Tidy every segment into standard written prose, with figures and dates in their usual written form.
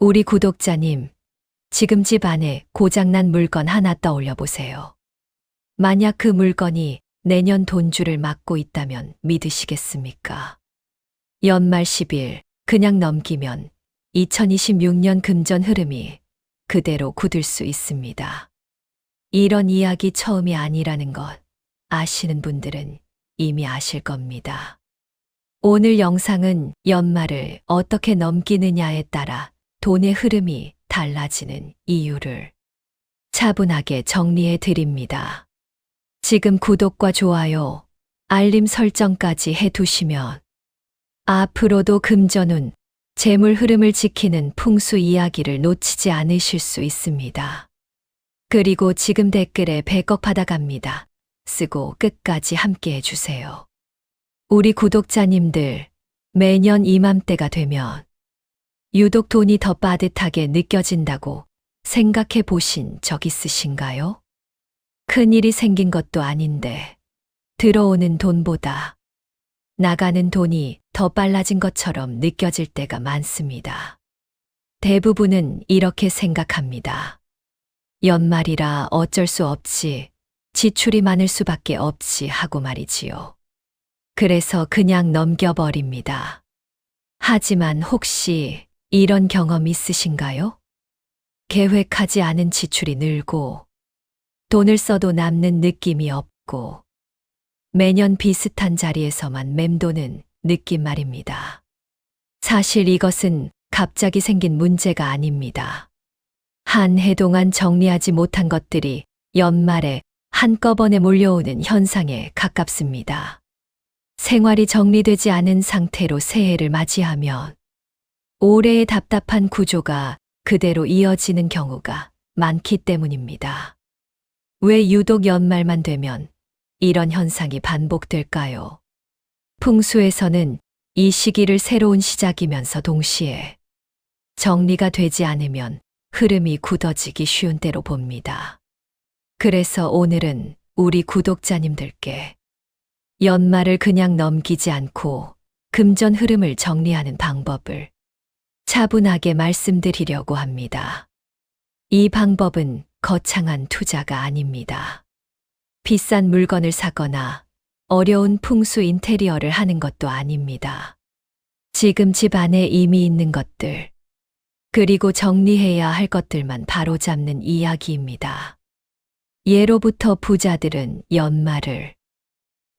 우리 구독자님, 지금 집 안에 고장난 물건 하나 떠올려 보세요. 만약 그 물건이 내년 돈줄을 막고 있다면 믿으시겠습니까? 연말 10일 그냥 넘기면 2026년 금전 흐름이 그대로 굳을 수 있습니다. 이런 이야기 처음이 아니라는 것 아시는 분들은 이미 아실 겁니다. 오늘 영상은 연말을 어떻게 넘기느냐에 따라 돈의 흐름이 달라지는 이유를 차분하게 정리해 드립니다. 지금 구독과 좋아요, 알림 설정까지 해 두시면 앞으로도 금전운, 재물 흐름을 지키는 풍수 이야기를 놓치지 않으실 수 있습니다. 그리고 지금 댓글에 100억 받아갑니다. 쓰고 끝까지 함께 해주세요. 우리 구독자님들, 매년 이맘때가 되면 유독 돈이 더 빠듯하게 느껴진다고 생각해 보신 적 있으신가요? 큰일이 생긴 것도 아닌데 들어오는 돈보다 나가는 돈이 더 빨라진 것처럼 느껴질 때가 많습니다. 대부분은 이렇게 생각합니다. 연말이라 어쩔 수 없지, 지출이 많을 수밖에 없지 하고 말이지요. 그래서 그냥 넘겨버립니다. 하지만 혹시 이런 경험 있으신가요? 계획하지 않은 지출이 늘고 돈을 써도 남는 느낌이 없고 매년 비슷한 자리에서만 맴도는 느낌 말입니다. 사실 이것은 갑자기 생긴 문제가 아닙니다. 한 해 동안 정리하지 못한 것들이 연말에 한꺼번에 몰려오는 현상에 가깝습니다. 생활이 정리되지 않은 상태로 새해를 맞이하면 올해의 답답한 구조가 그대로 이어지는 경우가 많기 때문입니다. 왜 유독 연말만 되면 이런 현상이 반복될까요? 풍수에서는 이 시기를 새로운 시작이면서 동시에 정리가 되지 않으면 흐름이 굳어지기 쉬운 때로 봅니다. 그래서 오늘은 우리 구독자님들께 연말을 그냥 넘기지 않고 금전 흐름을 정리하는 방법을 차분하게 말씀드리려고 합니다. 이 방법은 거창한 투자가 아닙니다. 비싼 물건을 사거나 어려운 풍수 인테리어를 하는 것도 아닙니다. 지금 집 안에 이미 있는 것들, 그리고 정리해야 할 것들만 바로잡는 이야기입니다. 예로부터 부자들은 연말을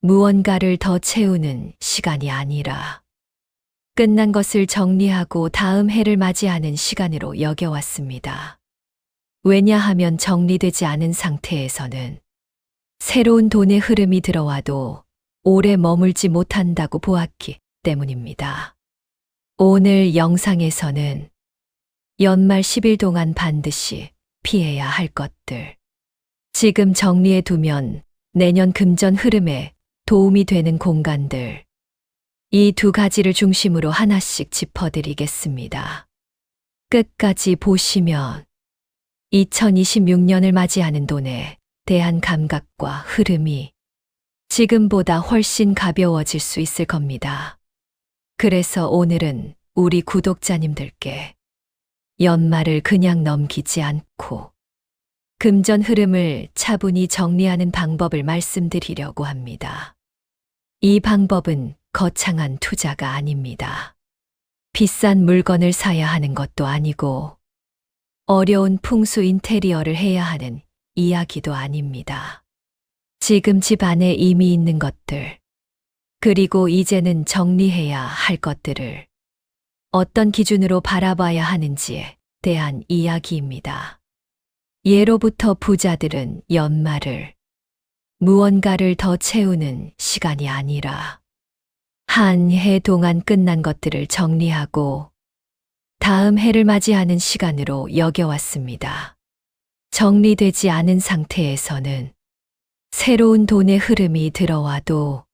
무언가를 더 채우는 시간이 아니라 끝난 것을 정리하고 다음 해를 맞이하는 시간으로 여겨왔습니다. 왜냐하면 정리되지 않은 상태에서는 새로운 돈의 흐름이 들어와도 오래 머물지 못한다고 보았기 때문입니다. 오늘 영상에서는 연말 10일 동안 반드시 피해야 할 것들, 지금 정리해 두면 내년 금전 흐름에 도움이 되는 공간들, 이 두 가지를 중심으로 하나씩 짚어드리겠습니다. 끝까지 보시면 2026년을 맞이하는 돈에 대한 감각과 흐름이 지금보다 훨씬 가벼워질 수 있을 겁니다. 그래서 오늘은 우리 구독자님들께 연말을 그냥 넘기지 않고 금전 흐름을 차분히 정리하는 방법을 말씀드리려고 합니다. 이 방법은 거창한 투자가 아닙니다. 비싼 물건을 사야 하는 것도 아니고 어려운 풍수 인테리어를 해야 하는 이야기도 아닙니다. 지금 집 안에 이미 있는 것들, 그리고 이제는 정리해야 할 것들을 어떤 기준으로 바라봐야 하는지에 대한 이야기입니다. 예로부터 부자들은 연말을 무언가를 더 채우는 시간이 아니라 한 해 동안 끝난 것들을 정리하고 다음 해를 맞이하는 시간으로 여겨왔습니다. 정리되지 않은 상태에서는 새로운 돈의 흐름이 들어와도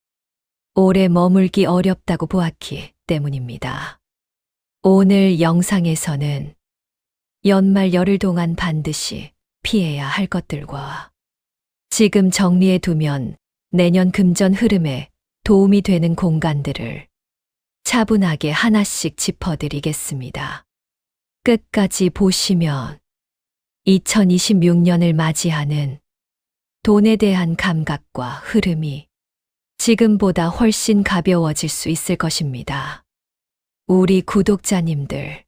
오래 머물기 어렵다고 보았기 때문입니다. 오늘 영상에서는 연말 열흘 동안 반드시 피해야 할 것들과 지금 정리해 두면 내년 금전 흐름에 도움이 되는 공간들을 차분하게 하나씩 짚어드리겠습니다. 끝까지 보시면 2026년을 맞이하는 돈에 대한 감각과 흐름이 지금보다 훨씬 가벼워질 수 있을 것입니다. 우리 구독자님들,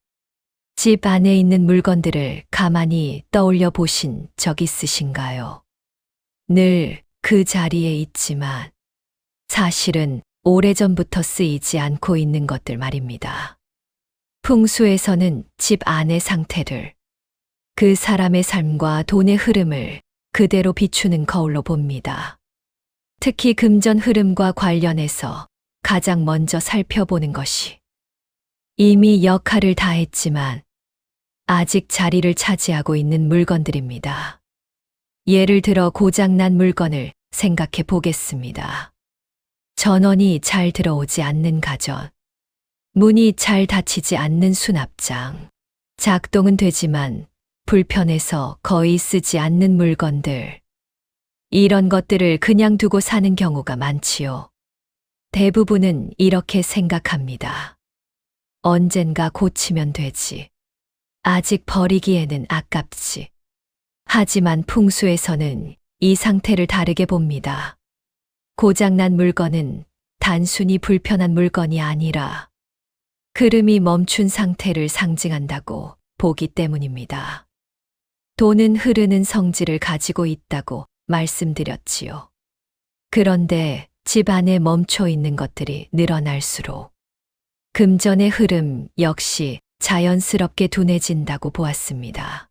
집 안에 있는 물건들을 가만히 떠올려 보신 적 있으신가요? 늘 그 자리에 있지만 사실은 오래전부터 쓰이지 않고 있는 것들 말입니다. 풍수에서는 집 안의 상태를, 그 사람의 삶과 돈의 흐름을 그대로 비추는 거울로 봅니다. 특히 금전 흐름과 관련해서 가장 먼저 살펴보는 것이 이미 역할을 다했지만 아직 자리를 차지하고 있는 물건들입니다. 예를 들어 고장난 물건을 생각해 보겠습니다. 전원이 잘 들어오지 않는 가전, 문이 잘 닫히지 않는 수납장, 작동은 되지만 불편해서 거의 쓰지 않는 물건들. 이런 것들을 그냥 두고 사는 경우가 많지요. 대부분은 이렇게 생각합니다. 언젠가 고치면 되지. 아직 버리기에는 아깝지. 하지만 풍수에서는 이 상태를 다르게 봅니다. 고장난 물건은 단순히 불편한 물건이 아니라 흐름이 멈춘 상태를 상징한다고 보기 때문입니다. 돈은 흐르는 성질을 가지고 있다고 말씀드렸지요. 그런데 집 안에 멈춰 있는 것들이 늘어날수록 금전의 흐름 역시 자연스럽게 둔해진다고 보았습니다.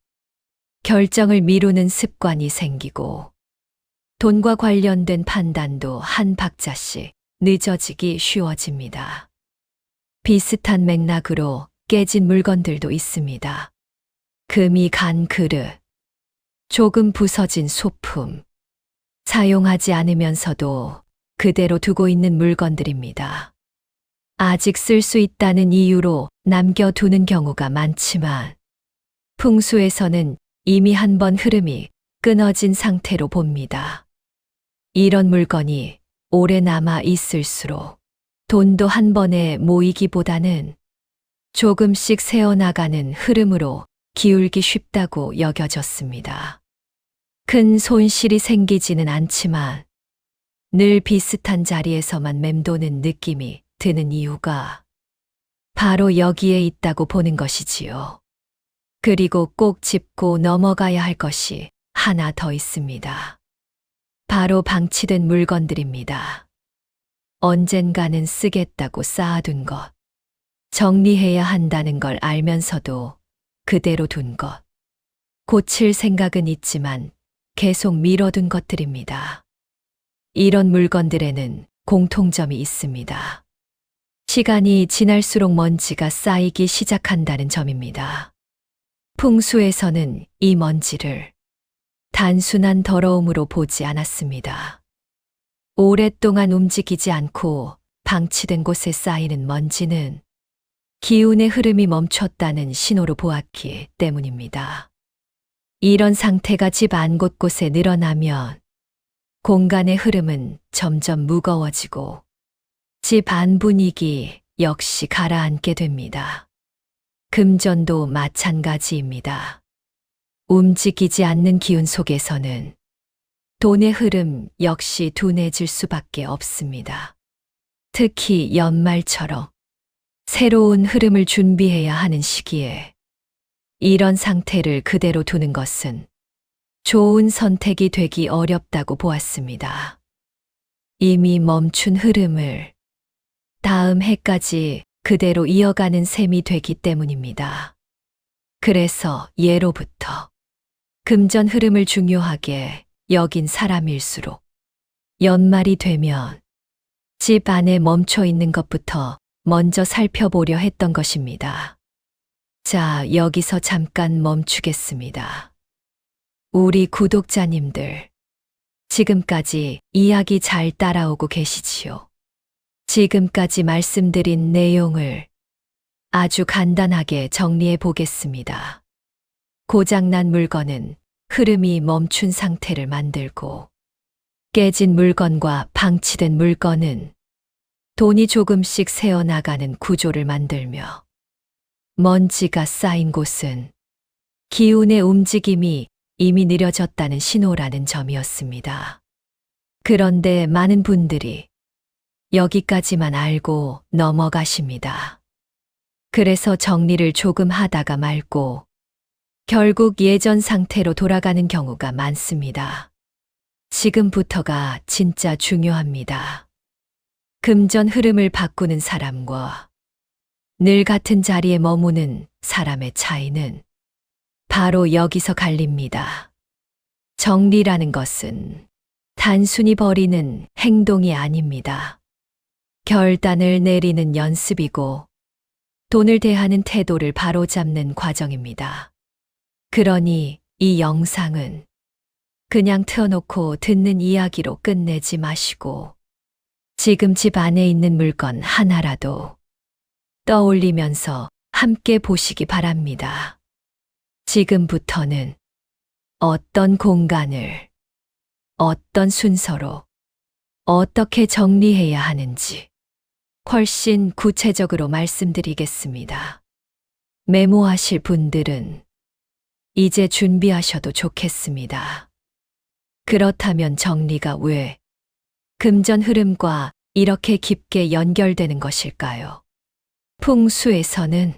결정을 미루는 습관이 생기고 돈과 관련된 판단도 한 박자씩 늦어지기 쉬워집니다. 비슷한 맥락으로 깨진 물건들도 있습니다. 금이 간 그릇, 조금 부서진 소품, 사용하지 않으면서도 그대로 두고 있는 물건들입니다. 아직 쓸 수 있다는 이유로 남겨두는 경우가 많지만 풍수에서는 이미 한 번 흐름이 끊어진 상태로 봅니다. 이런 물건이 오래 남아 있을수록 돈도 한 번에 모이기보다는 조금씩 새어나가는 흐름으로 기울기 쉽다고 여겨졌습니다. 큰 손실이 생기지는 않지만 늘 비슷한 자리에서만 맴도는 느낌이 드는 이유가 바로 여기에 있다고 보는 것이지요. 그리고 꼭 짚고 넘어가야 할 것이 하나 더 있습니다. 바로 방치된 물건들입니다. 언젠가는 쓰겠다고 쌓아둔 것, 정리해야 한다는 걸 알면서도 그대로 둔 것, 고칠 생각은 있지만 계속 미뤄둔 것들입니다. 이런 물건들에는 공통점이 있습니다. 시간이 지날수록 먼지가 쌓이기 시작한다는 점입니다. 풍수에서는 이 먼지를 단순한 더러움으로 보지 않았습니다. 오랫동안 움직이지 않고 방치된 곳에 쌓이는 먼지는 기운의 흐름이 멈췄다는 신호로 보았기 때문입니다. 이런 상태가 집 안 곳곳에 늘어나면 공간의 흐름은 점점 무거워지고 집 안 분위기 역시 가라앉게 됩니다. 금전도 마찬가지입니다. 움직이지 않는 기운 속에서는 돈의 흐름 역시 둔해질 수밖에 없습니다. 특히 연말처럼 새로운 흐름을 준비해야 하는 시기에 이런 상태를 그대로 두는 것은 좋은 선택이 되기 어렵다고 보았습니다. 이미 멈춘 흐름을 다음 해까지 그대로 이어가는 셈이 되기 때문입니다. 그래서 예로부터 금전 흐름을 중요하게 여긴 사람일수록 연말이 되면 집 안에 멈춰 있는 것부터 먼저 살펴보려 했던 것입니다. 자, 여기서 잠깐 멈추겠습니다. 우리 구독자님들, 지금까지 이야기 잘 따라오고 계시지요? 지금까지 말씀드린 내용을 아주 간단하게 정리해 보겠습니다. 고장난 물건은 흐름이 멈춘 상태를 만들고, 깨진 물건과 방치된 물건은 돈이 조금씩 새어나가는 구조를 만들며, 먼지가 쌓인 곳은 기운의 움직임이 이미 느려졌다는 신호라는 점이었습니다. 그런데 많은 분들이 여기까지만 알고 넘어가십니다. 그래서 정리를 조금 하다가 말고 결국 예전 상태로 돌아가는 경우가 많습니다. 지금부터가 진짜 중요합니다. 금전 흐름을 바꾸는 사람과 늘 같은 자리에 머무는 사람의 차이는 바로 여기서 갈립니다. 정리라는 것은 단순히 버리는 행동이 아닙니다. 결단을 내리는 연습이고 돈을 대하는 태도를 바로잡는 과정입니다. 그러니 이 영상은 그냥 틀어놓고 듣는 이야기로 끝내지 마시고 지금 집 안에 있는 물건 하나라도 떠올리면서 함께 보시기 바랍니다. 지금부터는 어떤 공간을 어떤 순서로 어떻게 정리해야 하는지 훨씬 구체적으로 말씀드리겠습니다. 메모하실 분들은 이제 준비하셔도 좋겠습니다. 그렇다면 정리가 왜 금전 흐름과 이렇게 깊게 연결되는 것일까요? 풍수에서는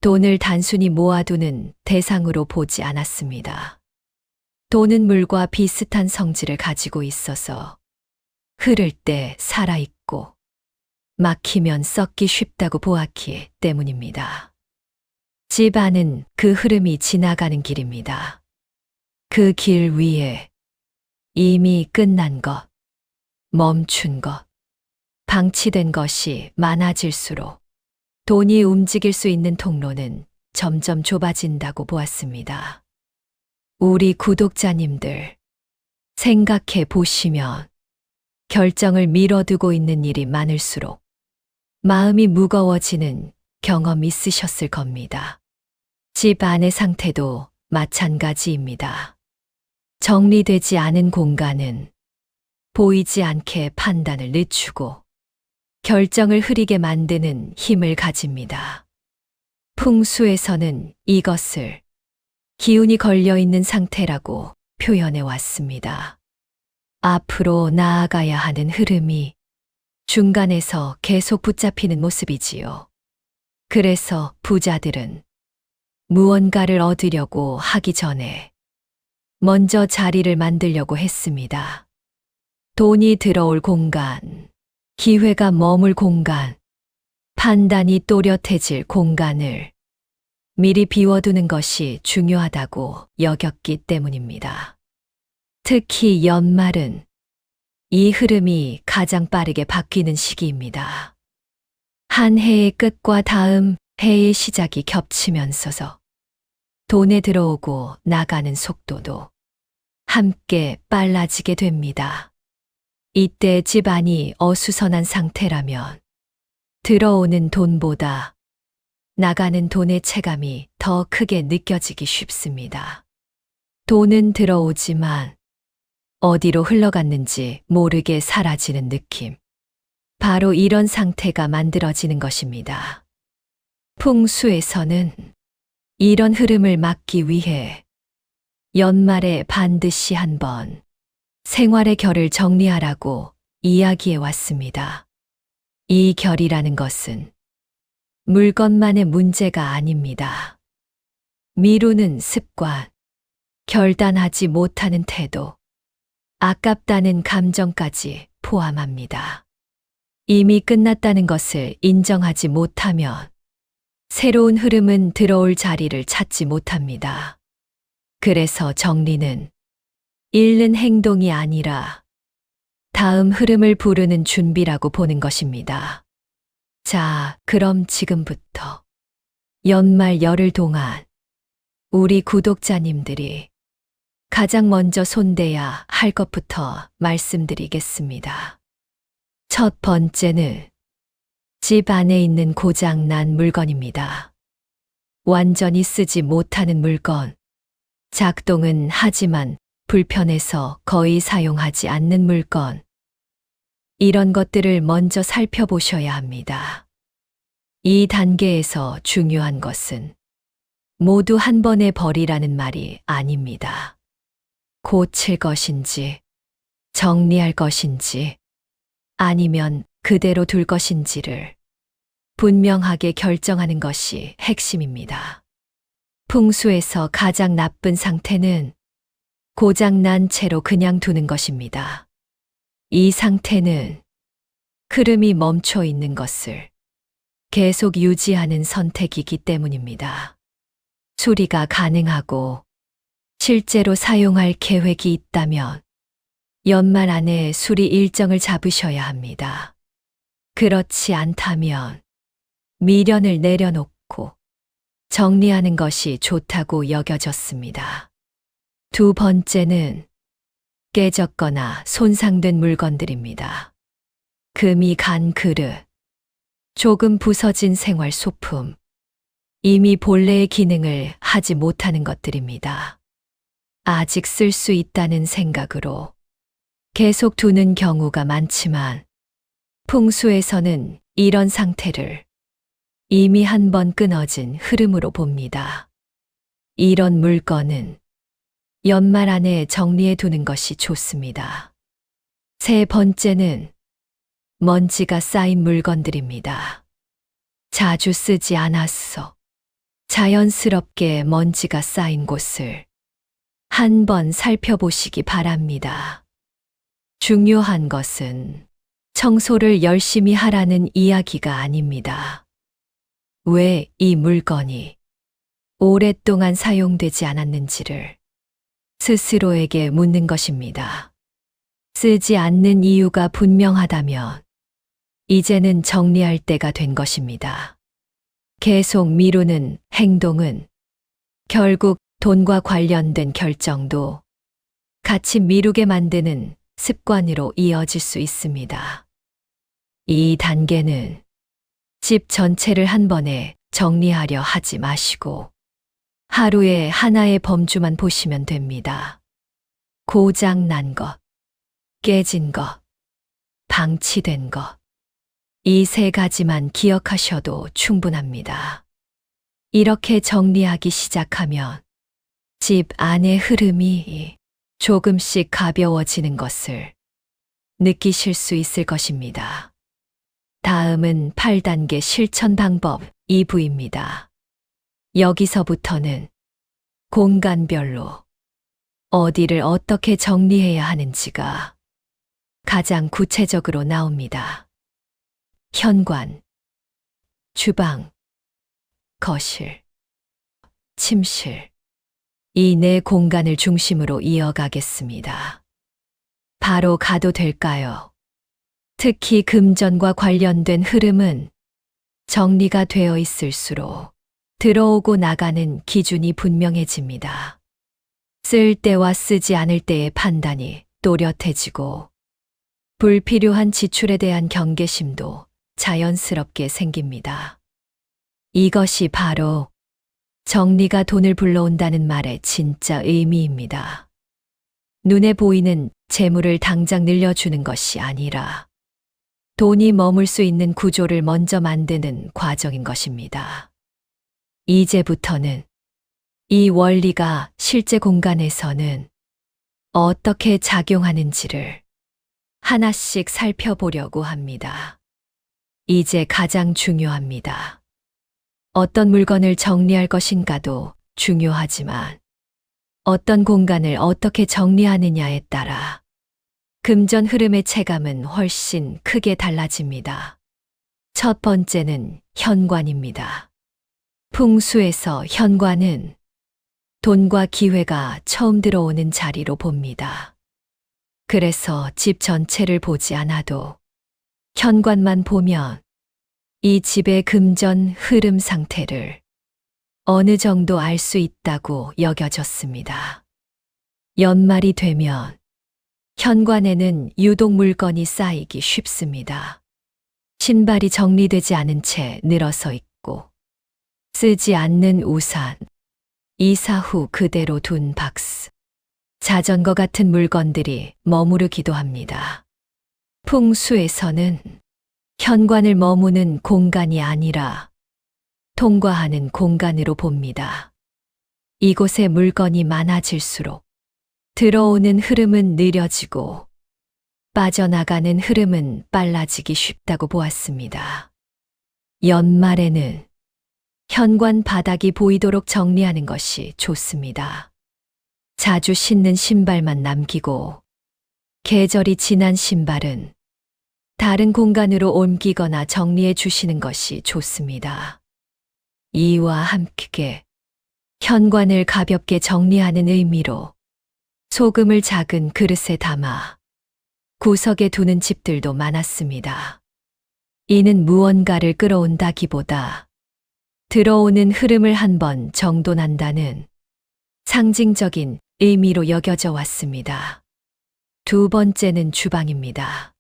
돈을 단순히 모아두는 대상으로 보지 않았습니다. 돈은 물과 비슷한 성질을 가지고 있어서 흐를 때 살아있고 막히면 썩기 쉽다고 보았기 때문입니다. 집 안은 그 흐름이 지나가는 길입니다. 그 길 위에 이미 끝난 것, 멈춘 것, 방치된 것이 많아질수록 돈이 움직일 수 있는 통로는 점점 좁아진다고 보았습니다. 우리 구독자님들, 생각해 보시면 결정을 미뤄두고 있는 일이 많을수록 마음이 무거워지는 경험 있으셨을 겁니다. 집 안의 상태도 마찬가지입니다. 정리되지 않은 공간은 보이지 않게 판단을 늦추고 결정을 흐리게 만드는 힘을 가집니다. 풍수에서는 이것을 기운이 걸려 있는 상태라고 표현해 왔습니다. 앞으로 나아가야 하는 흐름이 중간에서 계속 붙잡히는 모습이지요. 그래서 부자들은 무언가를 얻으려고 하기 전에 먼저 자리를 만들려고 했습니다. 돈이 들어올 공간, 기회가 머물 공간, 판단이 또렷해질 공간을 미리 비워두는 것이 중요하다고 여겼기 때문입니다. 특히 연말은 이 흐름이 가장 빠르게 바뀌는 시기입니다. 한 해의 끝과 다음 해의 시작이 겹치면서 돈에 들어오고 나가는 속도도 함께 빨라지게 됩니다. 이때 집안이 어수선한 상태라면 들어오는 돈보다 나가는 돈의 체감이 더 크게 느껴지기 쉽습니다. 돈은 들어오지만 어디로 흘러갔는지 모르게 사라지는 느낌. 바로 이런 상태가 만들어지는 것입니다. 풍수에서는 이런 흐름을 막기 위해 연말에 반드시 한번 생활의 결을 정리하라고 이야기해 왔습니다. 이 결이라는 것은 물건만의 문제가 아닙니다. 미루는 습관, 결단하지 못하는 태도, 아깝다는 감정까지 포함합니다. 이미 끝났다는 것을 인정하지 못하면 새로운 흐름은 들어올 자리를 찾지 못합니다. 그래서 정리는 잃는 행동이 아니라 다음 흐름을 부르는 준비라고 보는 것입니다. 자, 그럼 지금부터 연말 열흘 동안 우리 구독자님들이 가장 먼저 손대야 할 것부터 말씀드리겠습니다. 첫 번째는 집 안에 있는 고장난 물건입니다. 완전히 쓰지 못하는 물건, 작동은 하지만 불편해서 거의 사용하지 않는 물건, 이런 것들을 먼저 살펴보셔야 합니다. 이 단계에서 중요한 것은 모두 한 번에 버리라는 말이 아닙니다. 고칠 것인지, 정리할 것인지, 아니면 그대로 둘 것인지를 분명하게 결정하는 것이 핵심입니다. 풍수에서 가장 나쁜 상태는 고장난 채로 그냥 두는 것입니다. 이 상태는 흐름이 멈춰 있는 것을 계속 유지하는 선택이기 때문입니다. 수리가 가능하고 실제로 사용할 계획이 있다면 연말 안에 수리 일정을 잡으셔야 합니다. 그렇지 않다면 미련을 내려놓고 정리하는 것이 좋다고 여겨졌습니다. 두 번째는 깨졌거나 손상된 물건들입니다. 금이 간 그릇, 조금 부서진 생활 소품, 이미 본래의 기능을 하지 못하는 것들입니다. 아직 쓸 수 있다는 생각으로 계속 두는 경우가 많지만 풍수에서는 이런 상태를 이미 한 번 끊어진 흐름으로 봅니다. 이런 물건은 연말 안에 정리해 두는 것이 좋습니다. 세 번째는 먼지가 쌓인 물건들입니다. 자주 쓰지 않았어. 자연스럽게 먼지가 쌓인 곳을 한번 살펴보시기 바랍니다. 중요한 것은 청소를 열심히 하라는 이야기가 아닙니다. 왜 이 물건이 오랫동안 사용되지 않았는지를 스스로에게 묻는 것입니다. 쓰지 않는 이유가 분명하다면 이제는 정리할 때가 된 것입니다. 계속 미루는 행동은 결국 돈과 관련된 결정도 같이 미루게 만드는 습관으로 이어질 수 있습니다. 이 단계는 집 전체를 한 번에 정리하려 하지 마시고 하루에 하나의 범주만 보시면 됩니다. 고장 난 것, 깨진 것, 방치된 것. 이 세 가지만 기억하셔도 충분합니다. 이렇게 정리하기 시작하면 집 안의 흐름이 조금씩 가벼워지는 것을 느끼실 수 있을 것입니다. 다음은 8단계 실천 방법 2부입니다. 여기서부터는 공간별로 어디를 어떻게 정리해야 하는지가 가장 구체적으로 나옵니다. 현관, 주방, 거실, 침실. 이 네 공간을 중심으로 이어가겠습니다. 바로 가도 될까요? 특히 금전과 관련된 흐름은 정리가 되어 있을수록 들어오고 나가는 기준이 분명해집니다. 쓸 때와 쓰지 않을 때의 판단이 또렷해지고 불필요한 지출에 대한 경계심도 자연스럽게 생깁니다. 이것이 바로 정리가 돈을 불러온다는 말의 진짜 의미입니다. 눈에 보이는 재물을 당장 늘려주는 것이 아니라 돈이 머물 수 있는 구조를 먼저 만드는 과정인 것입니다. 이제부터는 이 원리가 실제 공간에서는 어떻게 작용하는지를 하나씩 살펴보려고 합니다. 이제 가장 중요합니다. 어떤 물건을 정리할 것인가도 중요하지만 어떤 공간을 어떻게 정리하느냐에 따라 금전 흐름의 체감은 훨씬 크게 달라집니다. 첫 번째는 현관입니다. 풍수에서 현관은 돈과 기회가 처음 들어오는 자리로 봅니다. 그래서 집 전체를 보지 않아도 현관만 보면 이 집의 금전 흐름 상태를 어느 정도 알 수 있다고 여겨졌습니다. 연말이 되면 현관에는 유독 물건이 쌓이기 쉽습니다. 신발이 정리되지 않은 채 늘어서 있고, 쓰지 않는 우산, 이사 후 그대로 둔 박스, 자전거 같은 물건들이 머무르기도 합니다. 풍수에서는 현관을 머무는 공간이 아니라 통과하는 공간으로 봅니다. 이곳에 물건이 많아질수록 들어오는 흐름은 느려지고 빠져나가는 흐름은 빨라지기 쉽다고 보았습니다. 연말에는 현관 바닥이 보이도록 정리하는 것이 좋습니다. 자주 신는 신발만 남기고 계절이 지난 신발은 다른 공간으로 옮기거나 정리해 주시는 것이 좋습니다. 이와 함께 현관을 가볍게 정리하는 의미로 소금을 작은 그릇에 담아 구석에 두는 집들도 많았습니다. 이는 무언가를 끌어온다기보다 들어오는 흐름을 한번 정돈한다는 상징적인 의미로 여겨져 왔습니다. 두 번째는 주방입니다.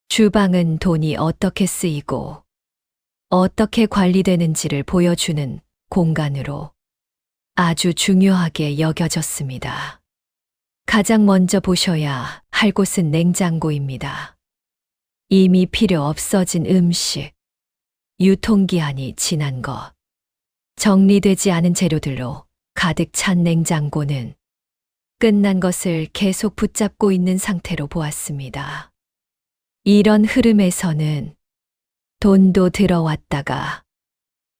주방은 돈이 어떻게 쓰이고 어떻게 관리되는지를 보여주는 공간으로 아주 중요하게 여겨졌습니다. 가장 먼저 보셔야 할 곳은 냉장고입니다. 이미 필요 없어진 음식, 유통기한이 지난 것, 정리되지 않은 재료들로 가득 찬 냉장고는 끝난 것을 계속 붙잡고 있는 상태로 보았습니다. 이런 흐름에서는 돈도 들어왔다가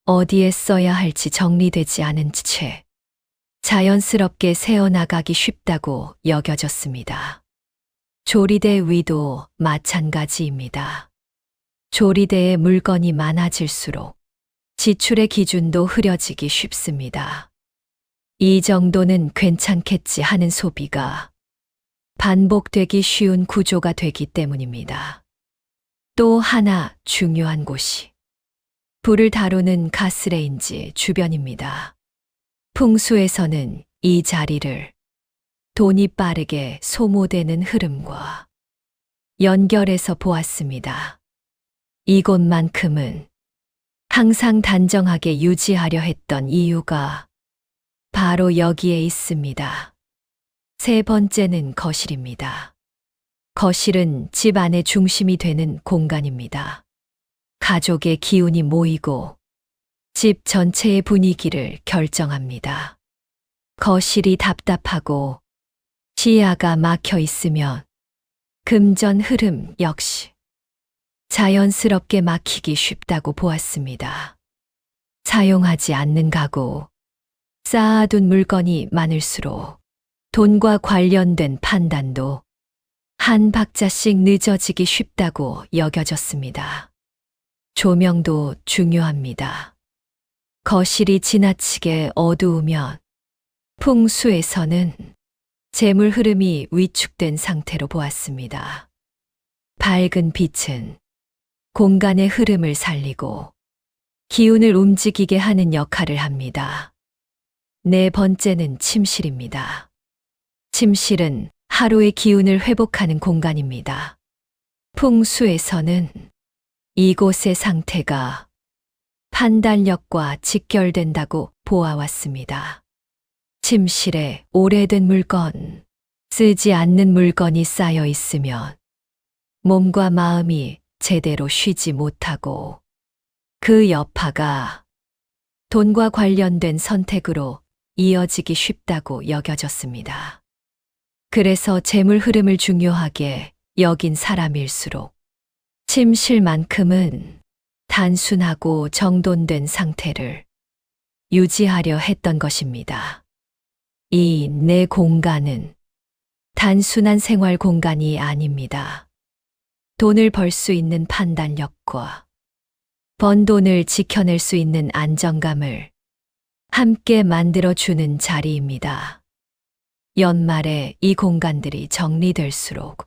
어디에 써야 할지 정리되지 않은 채 자연스럽게 새어나가기 쉽다고 여겨졌습니다. 조리대 위도 마찬가지입니다. 조리대에 물건이 많아질수록 지출의 기준도 흐려지기 쉽습니다. 이 정도는 괜찮겠지 하는 소비가 반복되기 쉬운 구조가 되기 때문입니다. 또 하나 중요한 곳이 불을 다루는 가스레인지 주변입니다. 풍수에서는 이 자리를 돈이 빠르게 소모되는 흐름과 연결해서 보았습니다. 이곳만큼은 항상 단정하게 유지하려 했던 이유가 바로 여기에 있습니다. 세 번째는 거실입니다. 거실은 집 안의 중심이 되는 공간입니다. 가족의 기운이 모이고 집 전체의 분위기를 결정합니다. 거실이 답답하고 시야가 막혀 있으면 금전 흐름 역시 자연스럽게 막히기 쉽다고 보았습니다. 사용하지 않는 가구, 쌓아둔 물건이 많을수록 돈과 관련된 판단도 한 박자씩 늦어지기 쉽다고 여겨졌습니다. 조명도 중요합니다. 거실이 지나치게 어두우면 풍수에서는 재물 흐름이 위축된 상태로 보았습니다. 밝은 빛은 공간의 흐름을 살리고 기운을 움직이게 하는 역할을 합니다. 네 번째는 침실입니다. 침실은 하루의 기운을 회복하는 공간입니다. 풍수에서는 이곳의 상태가 판단력과 직결된다고 보아왔습니다. 침실에 오래된 물건, 쓰지 않는 물건이 쌓여 있으면 몸과 마음이 제대로 쉬지 못하고 그 여파가 돈과 관련된 선택으로 이어지기 쉽다고 여겨졌습니다. 그래서 재물 흐름을 중요하게 여긴 사람일수록 침실만큼은 단순하고 정돈된 상태를 유지하려 했던 것입니다. 이 내 공간은 단순한 생활 공간이 아닙니다. 돈을 벌 수 있는 판단력과 번 돈을 지켜낼 수 있는 안정감을 함께 만들어주는 자리입니다. 연말에 이 공간들이 정리될수록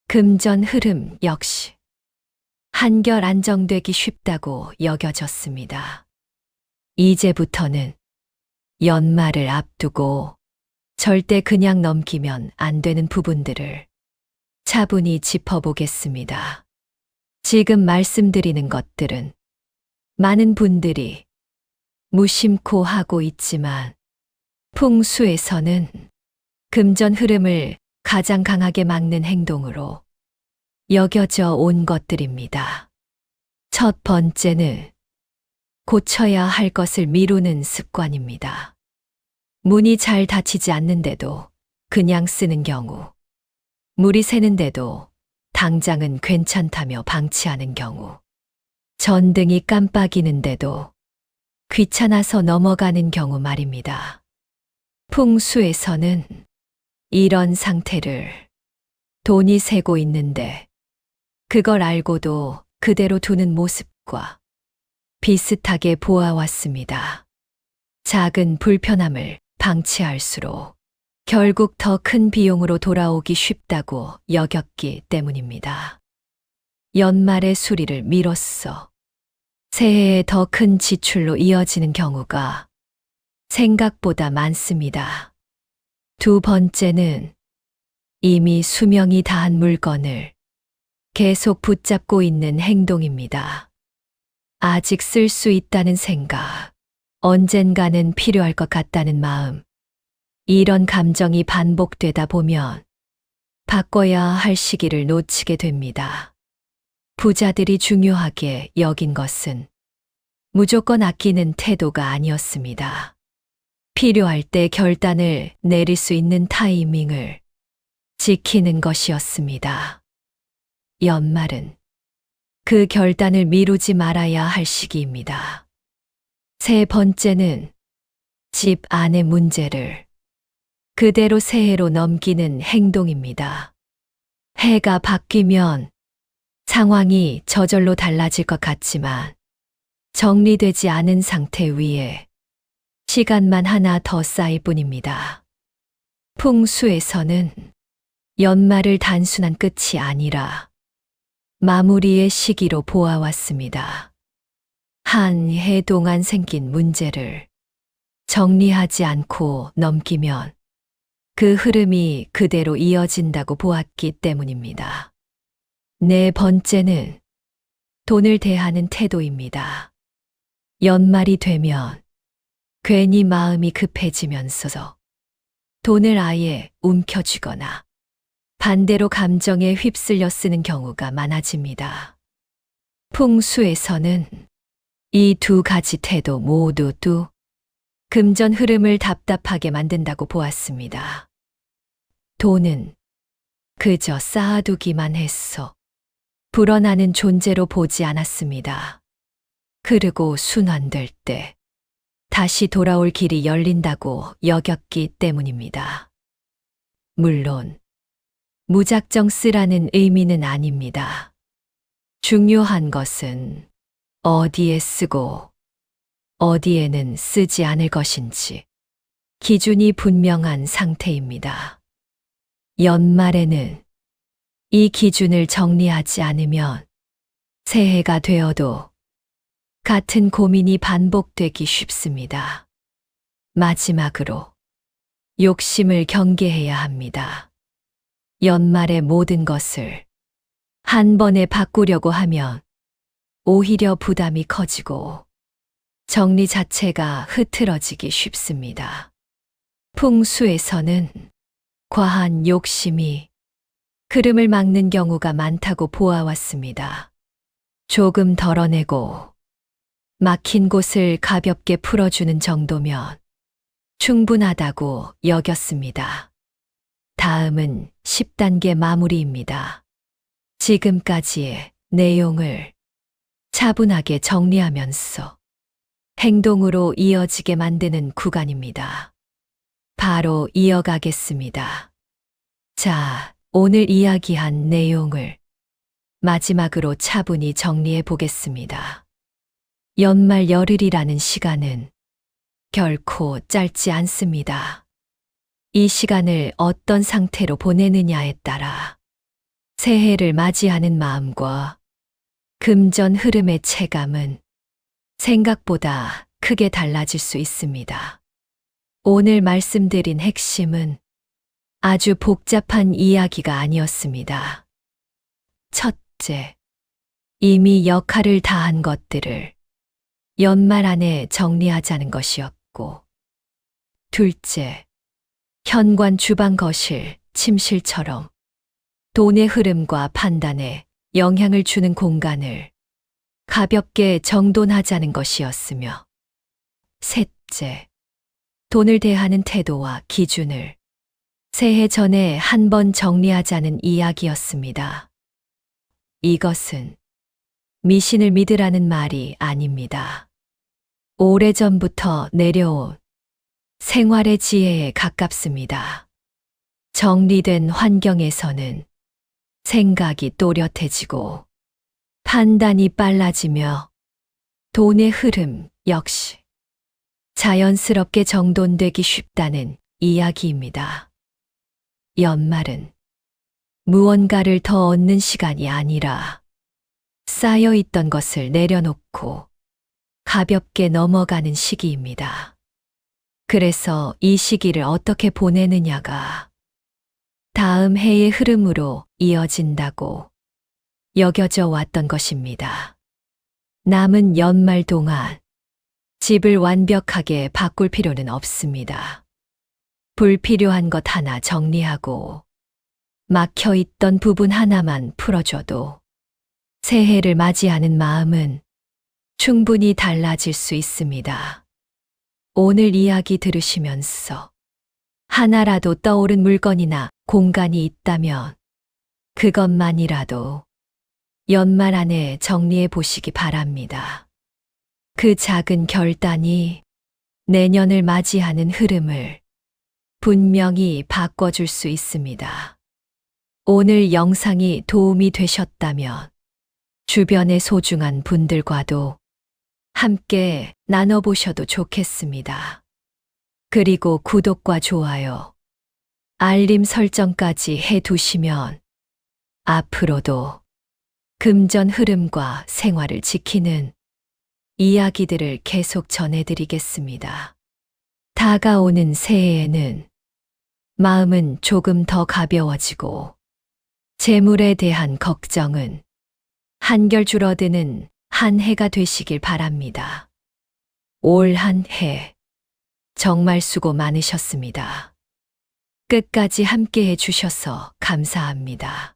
금전 흐름 역시 한결 안정되기 쉽다고 여겨졌습니다. 이제부터는 연말을 앞두고 절대 그냥 넘기면 안 되는 부분들을 차분히 짚어보겠습니다. 지금 말씀드리는 것들은 많은 분들이 무심코 하고 있지만 풍수에서는 금전 흐름을 가장 강하게 막는 행동으로 여겨져 온 것들입니다. 첫 번째는 고쳐야 할 것을 미루는 습관입니다. 문이 잘 닫히지 않는데도 그냥 쓰는 경우, 물이 새는데도 당장은 괜찮다며 방치하는 경우, 전등이 깜빡이는데도 귀찮아서 넘어가는 경우 말입니다. 풍수에서는 이런 상태를 돈이 새고 있는데 그걸 알고도 그대로 두는 모습과 비슷하게 보아왔습니다. 작은 불편함을 방치할수록 결국 더 큰 비용으로 돌아오기 쉽다고 여겼기 때문입니다. 연말의 수리를 미뤘어 새해에 더 큰 지출로 이어지는 경우가 생각보다 많습니다. 두 번째는 이미 수명이 다한 물건을 계속 붙잡고 있는 행동입니다. 아직 쓸 수 있다는 생각, 언젠가는 필요할 것 같다는 마음, 이런 감정이 반복되다 보면 바꿔야 할 시기를 놓치게 됩니다. 부자들이 중요하게 여긴 것은 무조건 아끼는 태도가 아니었습니다. 필요할 때 결단을 내릴 수 있는 타이밍을 지키는 것이었습니다. 연말은 그 결단을 미루지 말아야 할 시기입니다. 세 번째는 집 안의 문제를 그대로 새해로 넘기는 행동입니다. 해가 바뀌면 상황이 저절로 달라질 것 같지만 정리되지 않은 상태 위에 시간만 하나 더 쌓일 뿐입니다. 풍수에서는 연말을 단순한 끝이 아니라 마무리의 시기로 보아왔습니다. 한 해 동안 생긴 문제를 정리하지 않고 넘기면 그 흐름이 그대로 이어진다고 보았기 때문입니다. 네 번째는 돈을 대하는 태도입니다. 연말이 되면 괜히 마음이 급해지면서 돈을 아예 움켜쥐거나 반대로 감정에 휩쓸려 쓰는 경우가 많아집니다. 풍수에서는 이 두 가지 태도 모두 금전 흐름을 답답하게 만든다고 보았습니다. 돈은 그저 쌓아두기만 했어 불어나는 존재로 보지 않았습니다. 흐르고 순환될 때 다시 돌아올 길이 열린다고 여겼기 때문입니다. 물론 무작정 쓰라는 의미는 아닙니다. 중요한 것은 어디에 쓰고 어디에는 쓰지 않을 것인지 기준이 분명한 상태입니다. 연말에는 이 기준을 정리하지 않으면 새해가 되어도 같은 고민이 반복되기 쉽습니다. 마지막으로 욕심을 경계해야 합니다. 연말의 모든 것을 한 번에 바꾸려고 하면 오히려 부담이 커지고 정리 자체가 흐트러지기 쉽습니다. 풍수에서는 과한 욕심이 흐름을 막는 경우가 많다고 보아왔습니다. 조금 덜어내고 막힌 곳을 가볍게 풀어주는 정도면 충분하다고 여겼습니다. 다음은 10단계 마무리입니다. 지금까지의 내용을 차분하게 정리하면서 행동으로 이어지게 만드는 구간입니다. 바로 이어가겠습니다. 자, 오늘 이야기한 내용을 마지막으로 차분히 정리해 보겠습니다. 연말 열흘이라는 시간은 결코 짧지 않습니다. 이 시간을 어떤 상태로 보내느냐에 따라 새해를 맞이하는 마음과 금전 흐름의 체감은 생각보다 크게 달라질 수 있습니다. 오늘 말씀드린 핵심은 아주 복잡한 이야기가 아니었습니다. 첫째, 이미 역할을 다한 것들을 연말 안에 정리하자는 것이었고, 둘째, 현관, 주방, 거실, 침실처럼 돈의 흐름과 판단에 영향을 주는 공간을 가볍게 정돈하자는 것이었으며, 셋째, 돈을 대하는 태도와 기준을 새해 전에 한 번 정리하자는 이야기였습니다. 이것은 미신을 믿으라는 말이 아닙니다. 오래전부터 내려온 생활의 지혜에 가깝습니다. 정리된 환경에서는 생각이 또렷해지고 판단이 빨라지며 돈의 흐름 역시 자연스럽게 정돈되기 쉽다는 이야기입니다. 연말은 무언가를 더 얻는 시간이 아니라 쌓여있던 것을 내려놓고 가볍게 넘어가는 시기입니다. 그래서 이 시기를 어떻게 보내느냐가 다음 해의 흐름으로 이어진다고 여겨져 왔던 것입니다. 남은 연말 동안 집을 완벽하게 바꿀 필요는 없습니다. 불필요한 것 하나 정리하고 막혀있던 부분 하나만 풀어줘도 새해를 맞이하는 마음은 충분히 달라질 수 있습니다. 오늘 이야기 들으시면서 하나라도 떠오른 물건이나 공간이 있다면 그것만이라도 연말 안에 정리해 보시기 바랍니다. 그 작은 결단이 내년을 맞이하는 흐름을 분명히 바꿔줄 수 있습니다. 오늘 영상이 도움이 되셨다면 주변의 소중한 분들과도 함께 나눠보셔도 좋겠습니다. 그리고 구독과 좋아요, 알림 설정까지 해두시면 앞으로도 금전 흐름과 생활을 지키는 이야기들을 계속 전해드리겠습니다. 다가오는 새해에는 마음은 조금 더 가벼워지고 재물에 대한 걱정은 한결 줄어드는 한 해가 되시길 바랍니다. 올 한 해 정말 수고 많으셨습니다. 끝까지 함께 해주셔서 감사합니다.